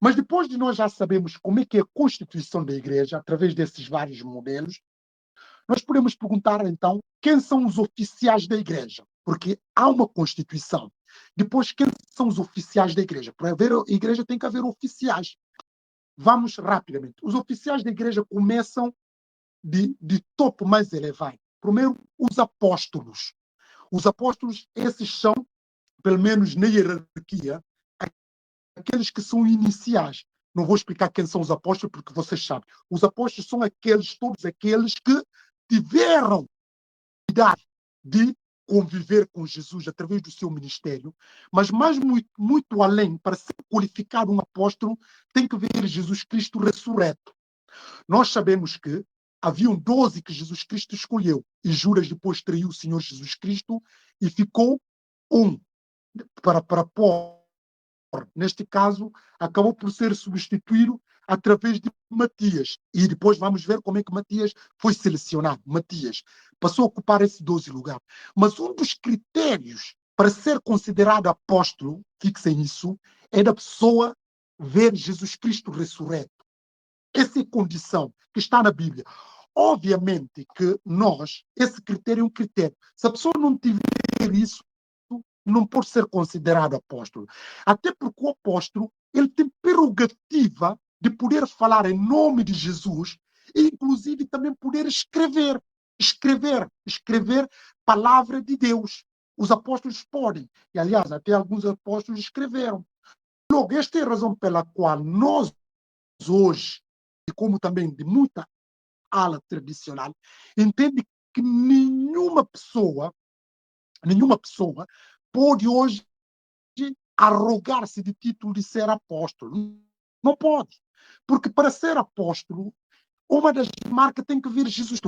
Mas depois de nós já sabemos como é que é a constituição da igreja, através desses vários modelos, nós podemos perguntar, então, quem são os oficiais da igreja? Porque há uma constituição. Depois, quem são os oficiais da igreja? Para haver a igreja tem que haver oficiais. Vamos rapidamente. Os oficiais da igreja começam de topo mais elevado. Primeiro, os apóstolos. Os apóstolos, esses são, pelo menos na hierarquia, aqueles que são iniciais. Não vou explicar quem são os apóstolos, porque vocês sabem. Os apóstolos são todos aqueles que tiveram a idade de conviver com Jesus através do seu ministério, mas mais muito além, para ser qualificado um apóstolo, tem que ver Jesus Cristo ressurreto. Nós sabemos que haviam 12 que Jesus Cristo escolheu, e Judas depois traiu o Senhor Jesus Cristo e ficou um para pôr. Neste caso, acabou por ser substituído através de Matias. E depois vamos ver como é que Matias foi selecionado. Matias passou a ocupar esse 12 lugar. Mas um dos critérios para ser considerado apóstolo, fixem isso, é da pessoa ver Jesus Cristo ressurreto. Essa é a condição que está na Bíblia. Obviamente que nós, esse critério é um critério. Se a pessoa não tiver isso, não pode ser considerado apóstolo. Até porque o apóstolo, ele tem prerrogativa de poder falar em nome de Jesus e, inclusive, também poder escrever palavra de Deus. Os apóstolos podem. E, aliás, até alguns apóstolos escreveram. Logo, esta é a razão pela qual nós, hoje, e como também de muita ala tradicional, entende que nenhuma pessoa pode hoje arrogar-se de título de ser apóstolo. Não pode. Porque para ser apóstolo, uma das marcas tem que ver Jesus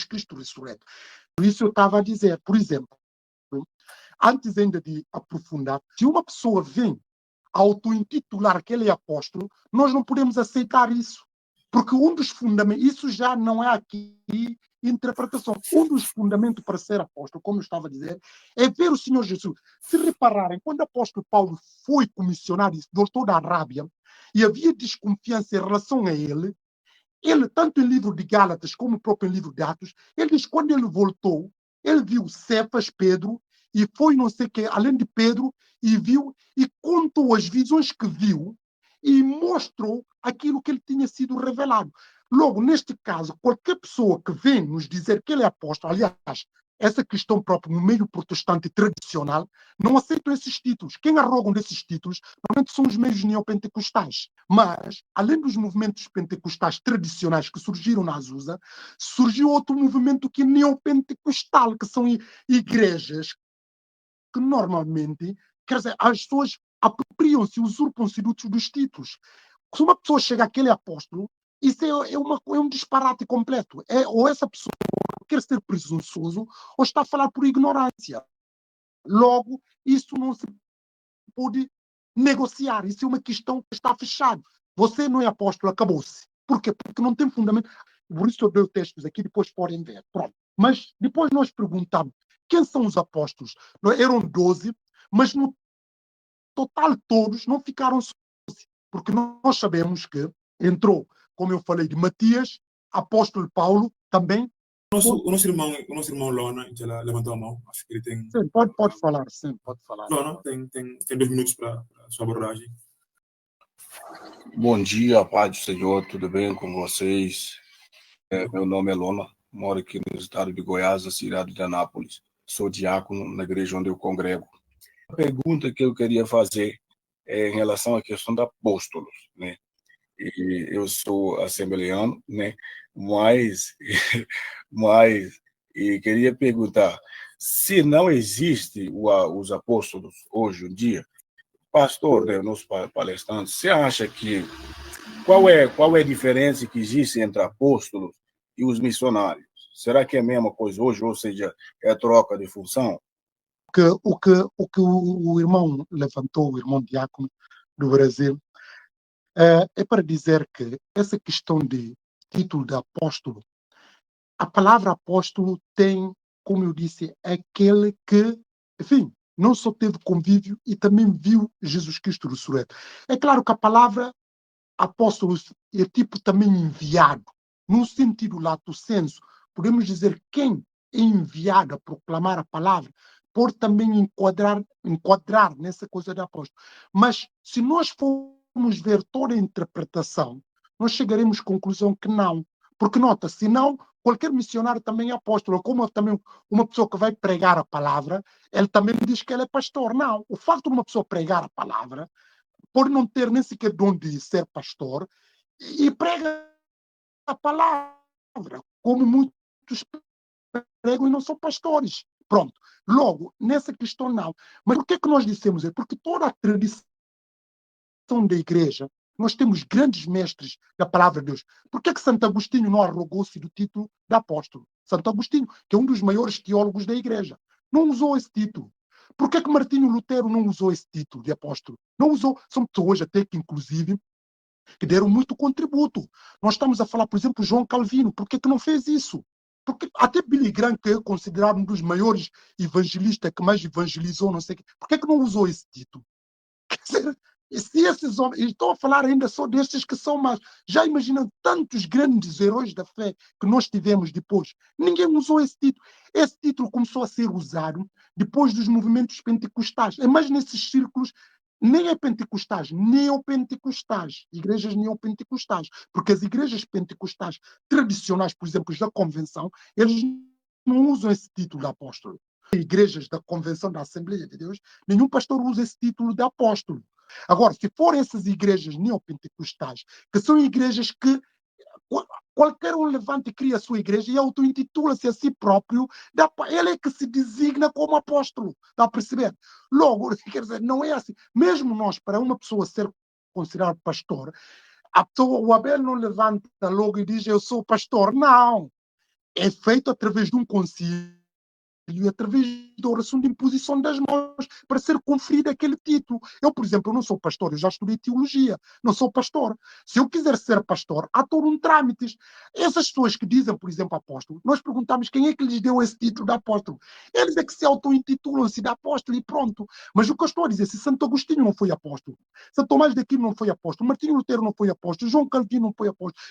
Cristo ressurreto. Por isso eu estava a dizer, por exemplo, antes ainda de aprofundar, se uma pessoa vem auto-intitular que ele é apóstolo, nós não podemos aceitar isso. Porque um dos fundamentos, isso já não é aqui interpretação. Um dos fundamentos para ser apóstolo, como eu estava a dizer, é ver o Senhor Jesus. Se repararem, quando o apóstolo Paulo foi comissionado, voltou da Arábia, e havia desconfiança em relação a ele, tanto em livro de Gálatas como no próprio livro de Atos, ele diz que quando ele voltou, ele viu Cefas, Pedro, e foi não sei o que, além de Pedro, e viu, e contou as visões que viu, e mostrou aquilo que ele tinha sido revelado. Logo, neste caso, qualquer pessoa que vem nos dizer que ele é apóstolo, aliás, essa questão própria no meio protestante tradicional, não aceitam esses títulos. Quem arrogam desses títulos, normalmente são os meios neopentecostais. Mas, além dos movimentos pentecostais tradicionais que surgiram na Azusa, surgiu outro movimento que é neopentecostal, que são igrejas que normalmente, quer dizer, as pessoas apropriam-se, usurpam-se dos títulos. Se uma pessoa chega àquele apóstolo, isso é um disparate completo. Ou essa pessoa quer ser presunçoso ou está a falar por ignorância. Logo, isso não se pode negociar. Isso é uma questão que está fechada. Você não é apóstolo, acabou-se. Por quê? Porque não tem fundamento. Por isso eu dei textos aqui, depois podem ver. Pronto. Mas depois nós perguntamos quem são os apóstolos. Eram 12, mas no total todos não ficaram 12. Porque nós sabemos que entrou, como eu falei, de Matias, apóstolo Paulo, também. O nosso irmão Lona já levantou a mão. Acho que ele tem. Sim, pode falar, sim, pode falar. Lona, tem 2 minutos para a sua abordagem. Bom dia, Pai do Senhor, tudo bem com vocês? Meu nome é Lona, moro aqui no estado de Goiás, na cidade de Anápolis. Sou diácono na igreja onde eu congrego. A pergunta que eu queria fazer é em relação à questão de apóstolos, né? E eu sou assembleano, né? Mas e queria perguntar, se não existe os apóstolos hoje em dia, pastor, né, nos palestrantes, você acha que qual é a diferença que existe entre apóstolos e os missionários? Será que é a mesma coisa hoje, ou seja, é troca de função? O que o irmão levantou, o irmão diácono do Brasil, é para dizer que essa questão de título de apóstolo, a palavra apóstolo tem, como eu disse, aquele que, enfim, não só teve convívio e também viu Jesus Cristo ressurreto. É claro que a palavra apóstolos é tipo também enviado, num sentido lato sensu. Podemos dizer quem é enviado a proclamar a palavra pode também enquadrar nessa coisa de apóstolo. Mas se nós formos ver toda a interpretação, nós chegaremos à conclusão que não. Porque nota, senão qualquer missionário também é apóstolo, como também uma pessoa que vai pregar a palavra, ele também diz que ele é pastor. Não, o facto de uma pessoa pregar a palavra pode não ter nem sequer dom de ser pastor e prega a palavra, como muitos pregam e não são pastores. Pronto. Logo, nessa questão não. Mas por que é que nós dissemos? É porque toda a tradição da igreja, nós temos grandes mestres da palavra de Deus. Por que é que Santo Agostinho não arrogou-se do título de apóstolo? Santo Agostinho, que é um dos maiores teólogos da igreja, não usou esse título. Por que é que Martinho Lutero não usou esse título de apóstolo? Não usou. São pessoas até que, inclusive, que deram muito contributo. Nós estamos a falar, por exemplo, João Calvino. Por que não fez isso? Porque até Billy Graham, que é considerado um dos maiores evangelistas, que mais evangelizou, não sei o quê, por que não usou esse título? Quer dizer, e se esses homens, estou a falar ainda só destes que são mais, já imaginam tantos grandes heróis da fé que nós tivemos depois. Ninguém usou esse título. Esse título começou a ser usado depois dos movimentos pentecostais. É mais nesses círculos, nem é pentecostais, neopentecostais, igrejas neopentecostais, porque as igrejas pentecostais tradicionais, por exemplo, da convenção, eles não usam esse título de apóstolo. Igrejas da convenção da Assembleia de Deus, nenhum pastor usa esse título de apóstolo. Agora, se forem essas igrejas neopentecostais, que são igrejas que qualquer um levanta e cria a sua igreja e auto-intitula-se a si próprio, ele é que se designa como apóstolo. Está a perceber? Logo, quer dizer, não é assim. Mesmo nós, para uma pessoa ser considerada pastor, o Abel não levanta logo e diz eu sou pastor. Não. É feito através de um concílio e através da oração de imposição das mãos para ser conferido aquele título. Eu, por exemplo, eu não sou pastor, eu já estudei teologia, não sou pastor. Se eu quiser ser pastor, há todo um trâmite. Essas pessoas que dizem, por exemplo, apóstolo, nós perguntamos quem é que lhes deu esse título de apóstolo. Eles é que se auto-intitulam-se de apóstolo e pronto. Mas o que eu estou a dizer, se Santo Agostinho não foi apóstolo, Santo Tomás de Aquino não foi apóstolo, Martinho Lutero não foi apóstolo, João Calvino não foi apóstolo,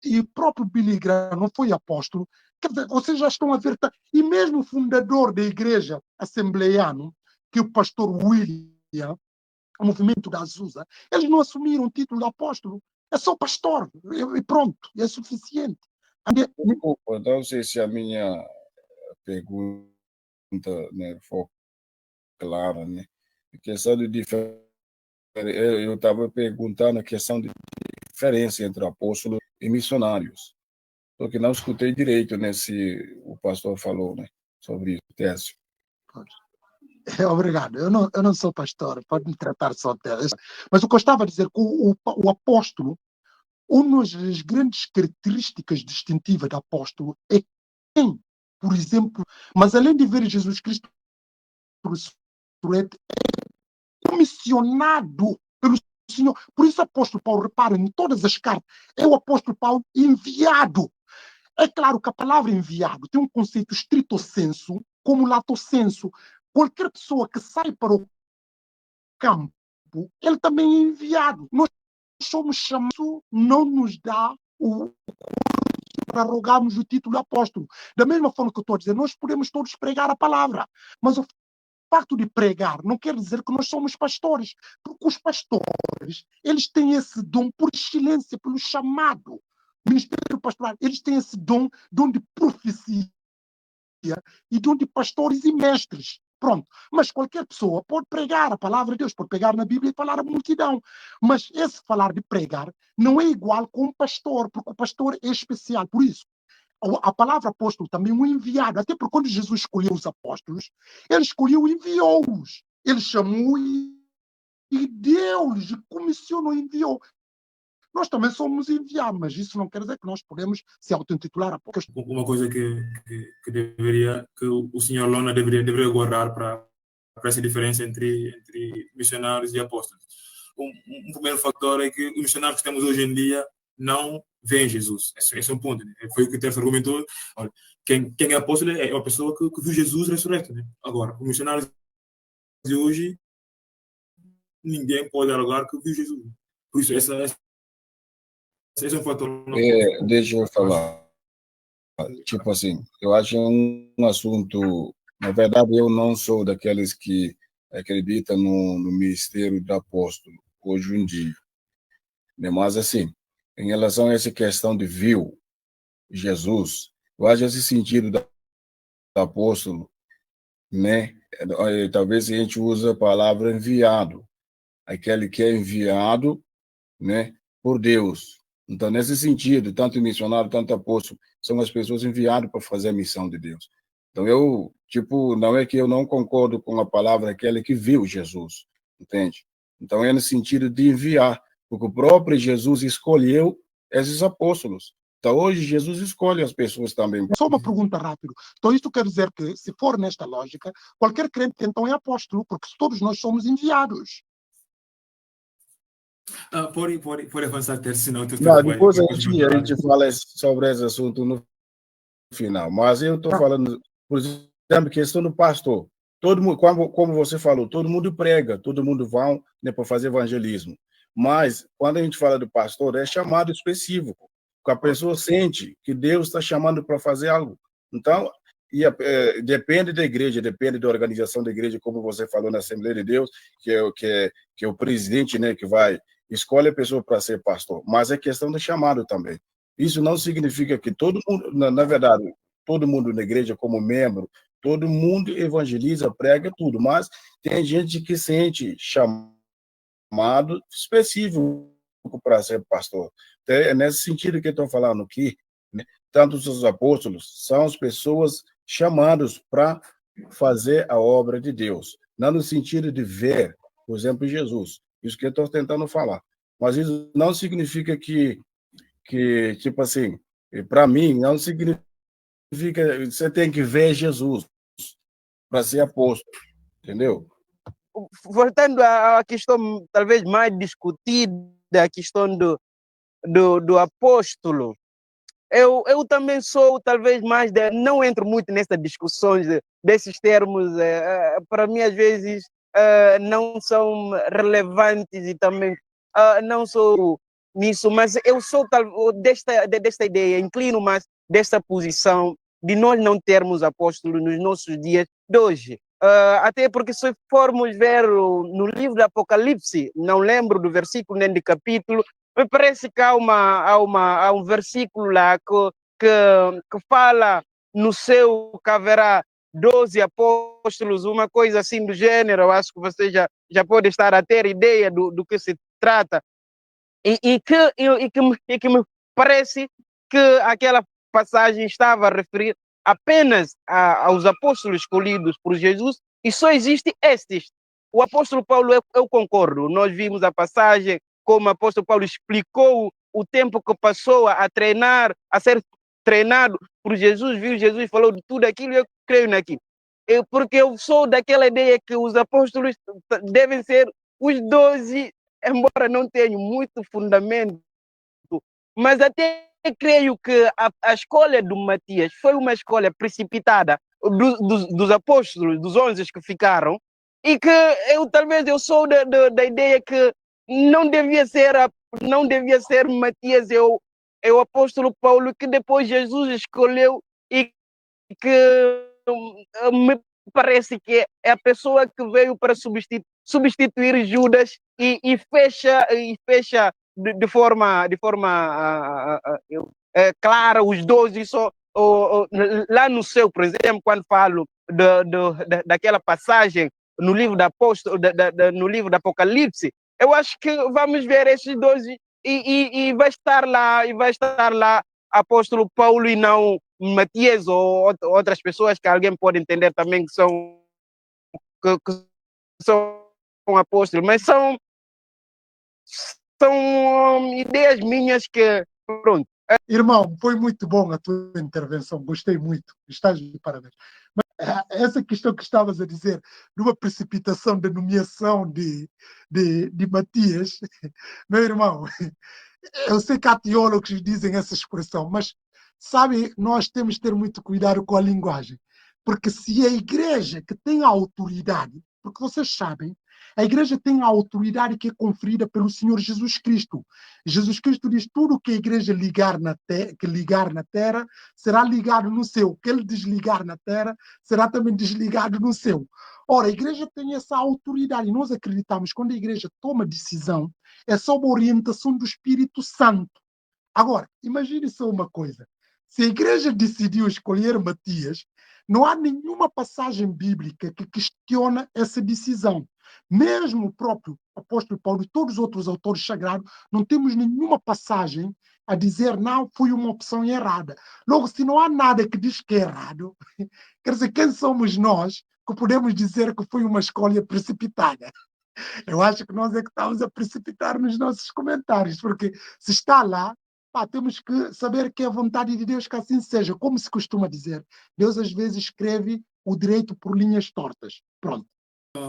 e o próprio Billy Graham não foi apóstolo, quer dizer, vocês já estão a ver, e mesmo o fundador da igreja assembleiana, que é o pastor William, o movimento da Azusa, eles não assumiram o título de apóstolo, é só pastor, e pronto, é suficiente. Desculpa, não sei se a minha pergunta, né, for clara, né? A questão de diferença, eu estava perguntando a questão de diferença entre apóstolos e missionários, porque não escutei direito, né, se o pastor falou, né, sobre isso, Técio. Obrigado, eu não sou pastor, pode me tratar só de Técio. Mas o que eu estava a dizer, que o apóstolo, uma das grandes características distintivas do apóstolo é quem, por exemplo, mas além de ver Jesus Cristo ressurreto, é comissionado pelo Senhor. Por isso, o apóstolo Paulo, repara, em todas as cartas, é o apóstolo Paulo enviado. É claro que a palavra enviado tem um conceito estrito sensu, como lato sensu. Qualquer pessoa que sai para o campo, ele também é enviado. Nós somos chamados, não nos dá para rogarmos o título de apóstolo. Da mesma forma que eu estou a dizer, nós podemos todos pregar a palavra, mas o facto de pregar não quer dizer que nós somos pastores, porque os pastores, eles têm esse dom por excelência, pelo chamado. O ministério pastoral, eles têm esse dom de profecia e dom de pastores e mestres. Pronto. Mas qualquer pessoa pode pregar a palavra de Deus, pode pegar na Bíblia e falar à multidão. Mas esse falar de pregar não é igual com o pastor, porque o pastor é especial. Por isso, a palavra apóstolo também é um enviado. Até porque quando Jesus escolheu os apóstolos, ele escolheu e enviou-os. Ele chamou e deu-lhes, e comissionou e enviou. Nós também somos enviados, mas isso não quer dizer que nós podemos se auto-intitular apóstolos. Uma coisa que o senhor Lona deveria guardar para essa diferença entre missionários e apóstolos. Um primeiro fator é que os missionários que temos hoje em dia não veem Jesus. Esse é um ponto. Né? Foi o que o Terço argumentou. Olha, quem é apóstolo é uma pessoa que viu Jesus ressurreto. Né? Agora, os missionários de hoje, ninguém pode alegar que viu Jesus. Por isso, esse é um fator. Deixa eu falar. Tipo assim, eu acho um assunto. Na verdade, eu não sou daqueles que acreditam no ministério do apóstolo, hoje em dia. Mas, assim, em relação a essa questão de viu Jesus, eu acho esse sentido do apóstolo, né? Talvez a gente use a palavra enviado, aquele que é enviado, né, por Deus. Então, nesse sentido, tanto missionário, tanto apóstolo, são as pessoas enviadas para fazer a missão de Deus. Então, não é que eu não concordo com a palavra aquele que viu Jesus, entende? Então, é no sentido de enviar, porque o próprio Jesus escolheu esses apóstolos. Então, hoje, Jesus escolhe as pessoas também. Só uma pergunta rápida. Então, isto quer dizer que, se for nesta lógica, qualquer crente então é apóstolo, porque todos nós somos enviados. Pode avançar, ter, senão Não, depois a gente fala sobre esse assunto no final. Mas eu estou falando, por exemplo, questão do pastor. Todo mundo, como você falou, todo mundo prega, todo mundo vai, né, para fazer evangelismo. Mas, quando a gente fala do pastor, é chamado específico. Porque a pessoa sente que Deus está chamando para fazer algo. Então, depende da igreja, depende da organização da igreja, como você falou na Assembleia de Deus, que é o presidente, né, que vai escolhe a pessoa para ser pastor, mas é questão de chamado também. Isso não significa que todo mundo, na verdade, todo mundo na igreja como membro, todo mundo evangeliza, prega tudo, mas tem gente que sente chamado específico para ser pastor. Então, é nesse sentido que eu estou falando aqui, né? Tanto os apóstolos são as pessoas chamadas para fazer a obra de Deus, não no sentido de ver, por exemplo, Jesus. Isso que eu estou tentando falar. Mas isso não significa que tipo assim, para mim, não significa que você tem que ver Jesus para ser apóstolo, entendeu? Voltando à questão talvez mais discutida, a questão do apóstolo, eu também sou talvez mais não entro muito nessas discussões desses termos, para mim às vezes não são relevantes e também não sou nisso, mas eu sou desta ideia, inclino mais desta posição de nós não termos apóstolos nos nossos dias de hoje. Até porque se formos ver no livro do Apocalipse, não lembro do versículo nem do capítulo, me parece que há um versículo lá que fala no céu que haverá 12 apóstolos, uma coisa assim do gênero. Eu acho que você já pode estar a ter ideia do que se trata. E que me parece que aquela passagem estava a referir apenas aos apóstolos escolhidos por Jesus, e só existe estes. O apóstolo Paulo, eu concordo, nós vimos a passagem como o apóstolo Paulo explicou o tempo que passou a treinar, a ser treinado por Jesus, viu Jesus, falou de tudo aquilo, eu creio naquilo. Porque eu sou daquela ideia que os apóstolos devem ser os 12, embora não tenham muito fundamento, mas até creio que a escolha do Matias foi uma escolha precipitada dos apóstolos, dos 11 que ficaram, e que talvez eu sou da ideia que não devia ser Matias, o apóstolo Paulo, que depois Jesus escolheu, e que me parece que é a pessoa que veio para substituir Judas e fecha de forma clara os 12 só. Lá no céu, por exemplo, quando falo daquela passagem no livro da no livro do Apocalipse, eu acho que vamos ver esses 12 e vai estar lá apóstolo Paulo e não Matias ou outras pessoas que alguém pode entender também que são apóstolos, mas são ideias minhas que, pronto. Irmão, foi muito bom a tua intervenção, gostei muito, estás de parabéns. Mas essa questão que estavas a dizer, numa precipitação da nomeação de Matias, meu irmão, eu sei que há teólogos que dizem essa expressão, mas, sabe, nós temos que ter muito cuidado com a linguagem, porque se a igreja que tem a autoridade Porque vocês sabem, a igreja tem a autoridade que é conferida pelo Senhor Jesus Cristo. Jesus Cristo diz: tudo que a igreja ligar na terra será ligado no céu. O que ele desligar na terra será também desligado no céu. Ora, a igreja tem essa autoridade e nós acreditamos que quando a igreja toma decisão é sob a orientação do Espírito Santo. Agora, imagine só uma coisa. Se a igreja decidiu escolher Matias, não há nenhuma passagem bíblica que questiona essa decisão. Mesmo o próprio apóstolo Paulo e todos os outros autores sagrados, não temos nenhuma passagem a dizer não, foi uma opção errada. Logo, se não há nada que diz que é errado, quer dizer, quem somos nós que podemos dizer que foi uma escolha precipitada? Eu acho que nós é que estamos a precipitar nos nossos comentários, porque se está lá, temos que saber que é a vontade de Deus que assim seja. Como se costuma dizer, Deus às vezes escreve o direito por linhas tortas. Pronto.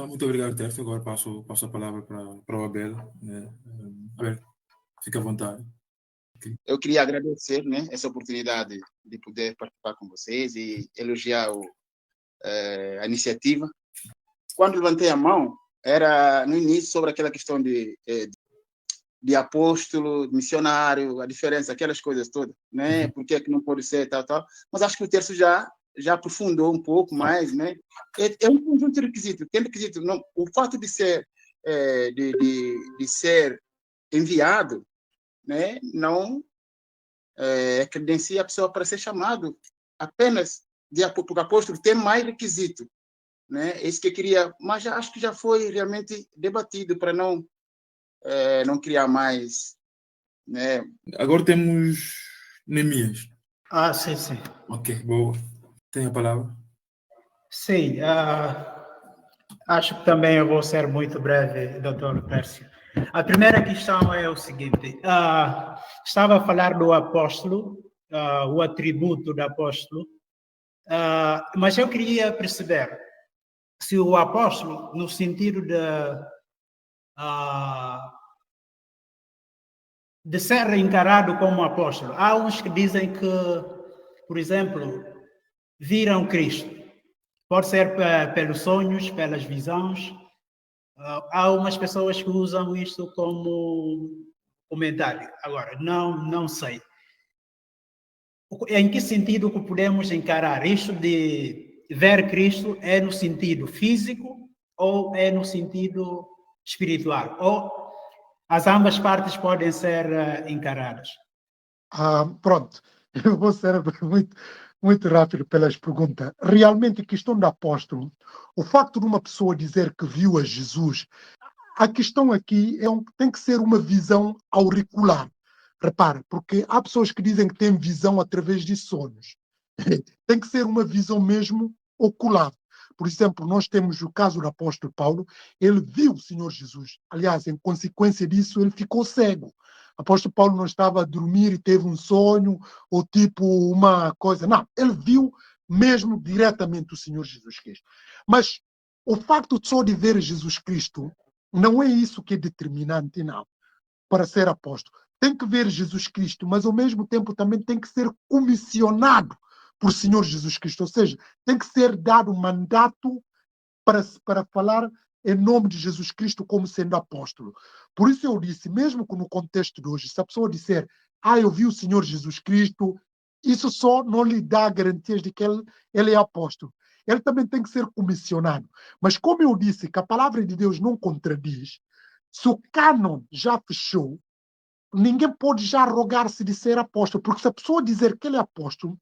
Muito obrigado, Tércio. Agora passo a palavra para o Abel. Abel, fica à vontade. Eu queria agradecer, né, essa oportunidade de poder participar com vocês e elogiar a iniciativa. Quando levantei a mão, era no início sobre aquela questão de apóstolo, de missionário, a diferença, aquelas coisas todas, né? Por que é que não pode ser, tal. Mas acho que o Tércio já aprofundou um pouco mais, né? É um conjunto de requisitos. Tem requisito, não, o fato de ser de ser enviado, né? Não credencia a pessoa para ser chamado apenas porque o apóstolo tem mais requisito, né? Esse que eu queria, mas acho que já foi realmente debatido para não criar mais, né? Agora temos Neemias. Sim. Ok, boa. Tem a palavra. Sim, acho que também eu vou ser muito breve, Dr. Tércio. A primeira questão é o seguinte: estava a falar do apóstolo, o atributo do apóstolo, mas eu queria perceber se o apóstolo, no sentido de ser encarado como apóstolo. Há uns que dizem que, por exemplo, viram Cristo. Pode ser pelos sonhos, pelas visões. Há umas pessoas que usam isto como comentário. Agora, não sei. Em que sentido que podemos encarar isto de ver Cristo? É no sentido físico ou é no sentido espiritual? Ou as ambas partes podem ser encaradas? Pronto, eu vou ser muito rápido pelas perguntas. Realmente, a questão do apóstolo, o facto de uma pessoa dizer que viu a Jesus, a questão aqui tem que ser uma visão auricular. Repare, porque há pessoas que dizem que têm visão através de sonhos. Tem que ser uma visão mesmo ocular. Por exemplo, nós temos o caso do apóstolo Paulo, ele viu o Senhor Jesus. Aliás, em consequência disso, ele ficou cego. O apóstolo Paulo não estava a dormir e teve um sonho, ou tipo uma coisa. Não, ele viu mesmo diretamente o Senhor Jesus Cristo. Mas o facto só de ver Jesus Cristo não é isso que é determinante, não, para ser apóstolo. Tem que ver Jesus Cristo, mas ao mesmo tempo também tem que ser comissionado por Senhor Jesus Cristo, ou seja, tem que ser dado mandato para falar em nome de Jesus Cristo como sendo apóstolo. Por isso eu disse, mesmo que no contexto de hoje, se a pessoa disser, eu vi o Senhor Jesus Cristo, isso só não lhe dá garantias de que ele é apóstolo. Ele também tem que ser comissionado. Mas como eu disse, que a palavra de Deus não contradiz, se o cânon já fechou, ninguém pode já arrogar-se de ser apóstolo, porque se a pessoa dizer que ele é apóstolo,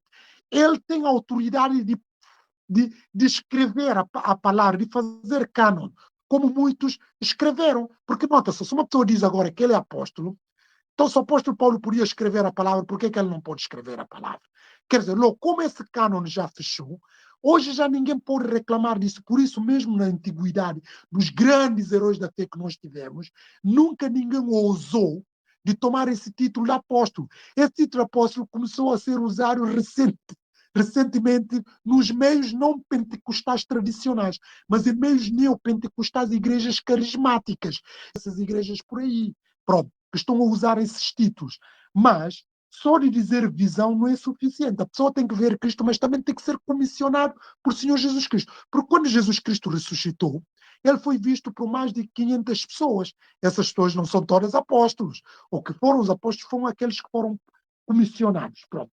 ele tem a autoridade de escrever a palavra, de fazer cânon, como muitos escreveram. Porque, nota-se, se uma pessoa diz agora que ele é apóstolo, então se o apóstolo Paulo podia escrever a palavra, por que ele não pode escrever a palavra? Quer dizer, logo, como esse cânon já fechou, hoje já ninguém pode reclamar disso. Por isso, mesmo na antiguidade, dos grandes heróis da fé que nós tivemos, nunca ninguém ousou de tomar esse título de apóstolo. Esse título de apóstolo começou a ser usado recentemente nos meios não pentecostais tradicionais, mas em meios neopentecostais, igrejas carismáticas. Essas igrejas por aí, pronto, que estão a usar esses títulos. Mas, só de dizer visão não é suficiente. A pessoa tem que ver Cristo, mas também tem que ser comissionado por Senhor Jesus Cristo. Porque quando Jesus Cristo ressuscitou, ele foi visto por mais de 500 pessoas. Essas pessoas não são todas apóstolos. O que foram os apóstolos foram aqueles que foram comissionados. Pronto.